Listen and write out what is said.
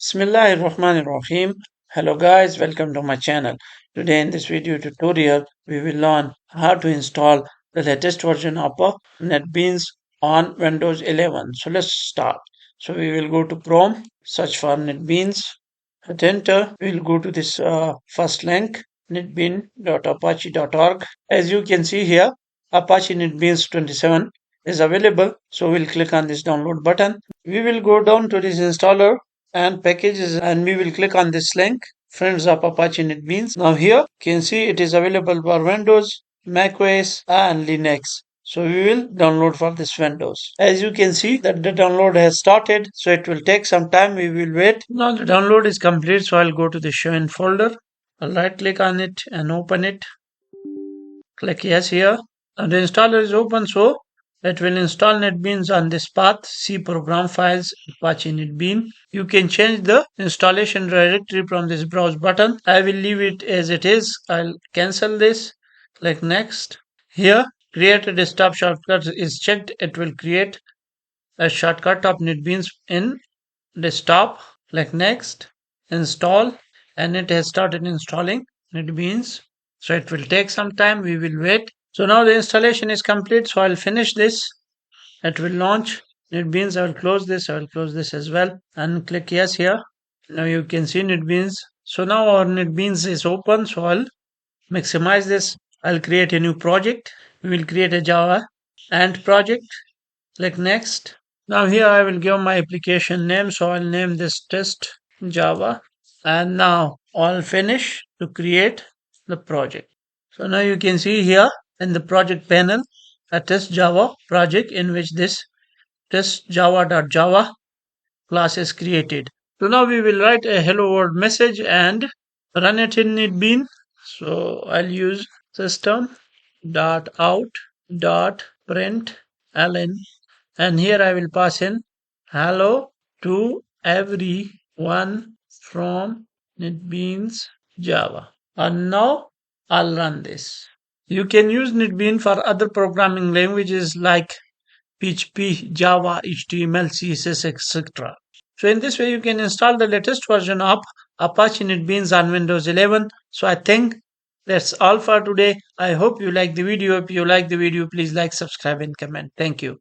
Bismillahirrahmanirrahim. Hello guys, welcome to my channel. Today in this video tutorial, we will learn how to install the latest version of NetBeans on Windows 11. So let's start. So we will go to Chrome, search for NetBeans, hit enter. We will go to this first link, netbeans.apache.org. As you can see here, Apache NetBeans 27 is available. So we'll click on this download button. We will go down to this installer and packages and we will click on this link, friends of Apache NetBeans. Now here you can see it is available for Windows, macOS and Linux. So we will download for this Windows. As you can see that the download has started, so it will take some time. We will wait. Now the download is complete, so I'll go to the show in folder. I'll right click on it and open it. Click yes here. And the installer is open, so it will install NetBeans on this path. C program files Apache NetBeans. You can change the installation directory from this browse button. I will leave it as it is. I'll cancel this. Click next. Here create a desktop shortcut is checked. It will create a shortcut of NetBeans in desktop. Click next. Install, and it has started installing NetBeans. So it will take some time. We will wait. So now the installation is complete. So I'll finish this. It will launch NetBeans. I will close this. I will close this as well and click yes here. Now you can see NetBeans. So now our NetBeans is open. So I'll maximize this. I'll create a new project. We will create a Java and project. Click next. Now here I will give my application name. So I'll name this test Java. And now I'll finish to create the project. So now you can see here in the project panel a test Java project in which this test java.java class is created. So now we will write a hello world message and run it in NetBeans. So I'll use system.out.println and here I will pass in hello to everyone from NetBeans Java. And now I'll run this. You can use NetBeans for other programming languages like PHP, Java, HTML, CSS, etc. So in this way you can install the latest version of Apache NetBeans on Windows 11. So I think that's all for today. I hope you like the video. If you like the video, please like, subscribe and comment. Thank you.